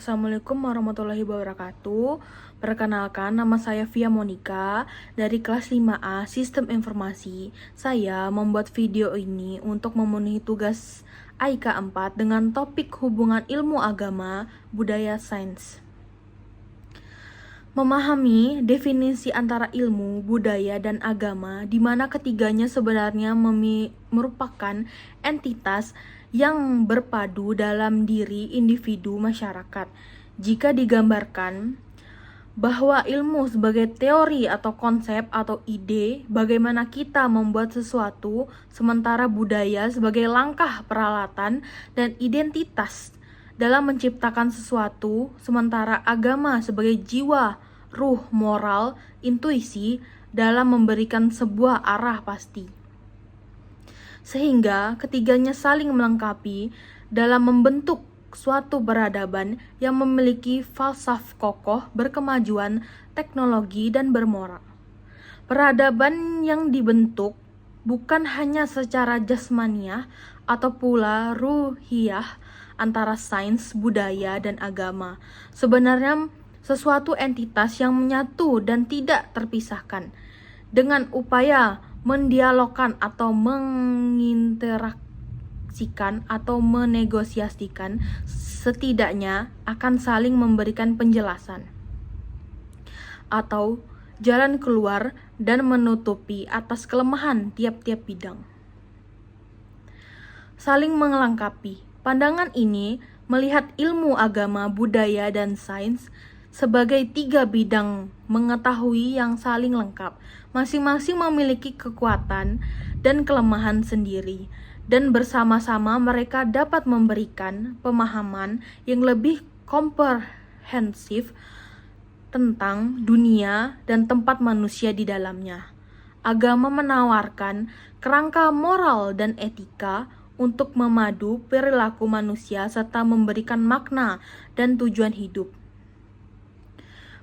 Assalamualaikum warahmatullahi wabarakatuh. Perkenalkan, nama saya Via Monica dari kelas 5A Sistem Informasi. Saya membuat video ini untuk memenuhi tugas AIK 4 dengan topik hubungan ilmu agama, budaya, sains. Memahami definisi antara ilmu, budaya, dan agama, di mana ketiganya sebenarnya merupakan entitas yang berpadu dalam diri individu masyarakat. Jika digambarkan bahwa ilmu sebagai teori atau konsep atau ide bagaimana kita membuat sesuatu, sementara budaya sebagai langkah peralatan dan identitas dalam menciptakan sesuatu, sementara agama sebagai jiwa, ruh, moral, intuisi dalam memberikan sebuah arah pasti. Sehingga ketiganya saling melengkapi dalam membentuk suatu peradaban yang memiliki falsafah kokoh, berkemajuan, teknologi, dan bermoral. Peradaban yang dibentuk bukan hanya secara jasmaniah atau pula ruhiyah antara sains, budaya, dan agama. Sebenarnya sesuatu entitas yang menyatu dan tidak terpisahkan. Dengan upaya mendialogkan atau menginteraksikan atau menegosiasikan, setidaknya akan saling memberikan penjelasan atau jalan keluar dan menutupi atas kelemahan tiap-tiap bidang. Saling melengkapi. Pandangan ini melihat ilmu agama, budaya, dan sains sebagai tiga bidang mengetahui yang saling lengkap, masing-masing memiliki kekuatan dan kelemahan sendiri, dan bersama-sama mereka dapat memberikan pemahaman yang lebih komprehensif tentang dunia dan tempat manusia di dalamnya. Agama menawarkan kerangka moral dan etika untuk memadu perilaku manusia serta memberikan makna dan tujuan hidup.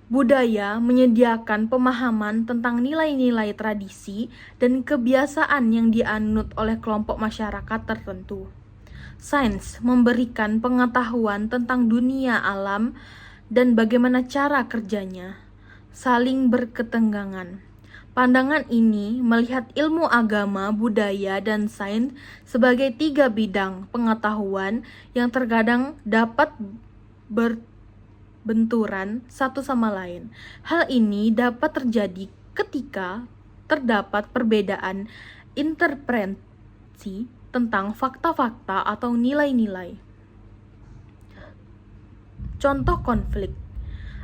Budaya menyediakan pemahaman tentang nilai-nilai tradisi dan kebiasaan yang dianut oleh kelompok masyarakat tertentu. Sains memberikan pengetahuan tentang dunia alam dan bagaimana cara kerjanya, saling berketegangan. Pandangan ini melihat ilmu agama, budaya, dan sains sebagai tiga bidang pengetahuan yang terkadang dapat benturan satu sama lain. Hal ini dapat terjadi ketika terdapat perbedaan interpretasi tentang fakta-fakta atau nilai-nilai. Contoh konflik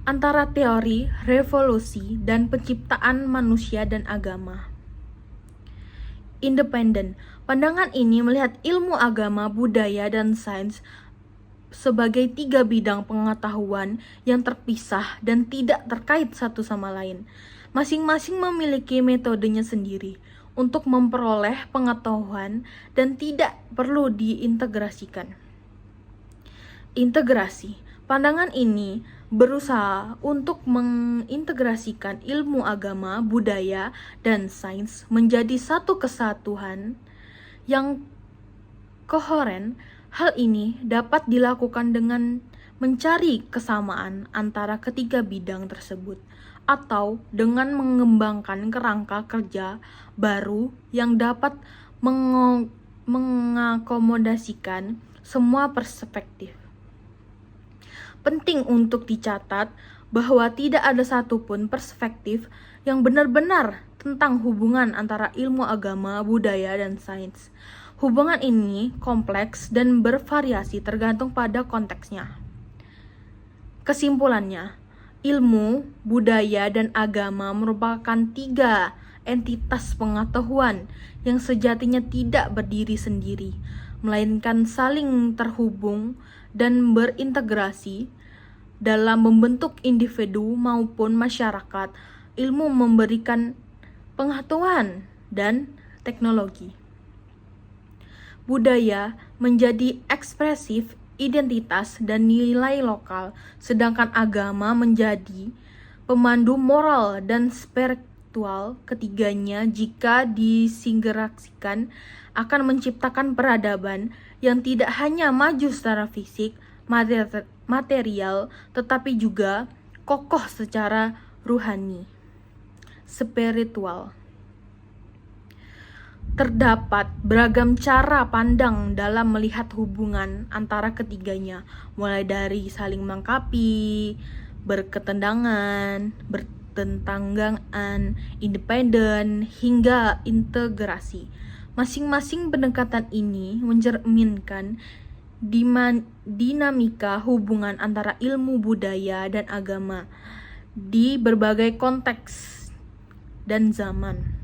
antara teori revolusi dan penciptaan manusia dan agama. Independen. Pandangan ini melihat ilmu agama, budaya, dan sains sebagai tiga bidang pengetahuan yang terpisah dan tidak terkait satu sama lain. Masing-masing memiliki metodenya sendiri untuk memperoleh pengetahuan dan tidak perlu diintegrasikan. Integrasi. Pandangan ini berusaha untuk mengintegrasikan ilmu agama, budaya, dan sains menjadi satu kesatuan yang koheren. Hal ini dapat dilakukan dengan mencari kesamaan antara ketiga bidang tersebut atau dengan mengembangkan kerangka kerja baru yang dapat mengakomodasikan semua perspektif. Penting untuk dicatat bahwa tidak ada satupun perspektif yang benar-benar tentang hubungan antara ilmu agama, budaya, dan sains. Hubungan ini kompleks dan bervariasi tergantung pada konteksnya. Kesimpulannya, ilmu, budaya, dan agama merupakan tiga entitas pengetahuan yang sejatinya tidak berdiri sendiri, melainkan saling terhubung dan berintegrasi dalam membentuk individu maupun masyarakat. Ilmu memberikan pengetahuan dan teknologi. Budaya menjadi ekspresif identitas dan nilai lokal, sedangkan agama menjadi pemandu moral dan spiritual. Ketiganya jika disintegrasikan akan menciptakan peradaban yang tidak hanya maju secara fisik, material, tetapi juga kokoh secara ruhani, spiritual. Terdapat beragam cara pandang dalam melihat hubungan antara ketiganya, mulai dari saling melengkapi, berketendangan, bertentanggaan, independen, hingga integrasi. Masing-masing pendekatan ini mencerminkan dinamika hubungan antara ilmu budaya dan agama di berbagai konteks dan zaman.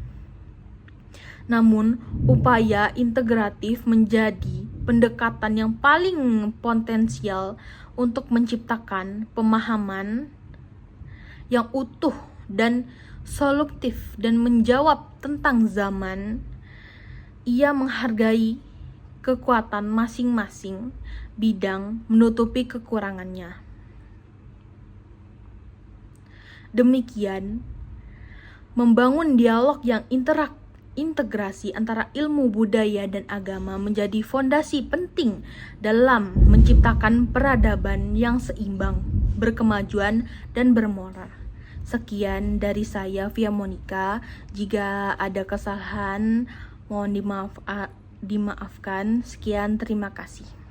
Namun, upaya integratif menjadi pendekatan yang paling potensial untuk menciptakan pemahaman yang utuh dan solutif dan menjawab tentang zaman. Ia menghargai kekuatan masing-masing bidang, menutupi kekurangannya. Demikian, membangun dialog yang integrasi antara ilmu budaya dan agama menjadi fondasi penting dalam menciptakan peradaban yang seimbang, berkemajuan, dan bermoral. Sekian dari saya, Via Monica. Jika ada kesalahan, mohon dimaafkan. Sekian, terima kasih.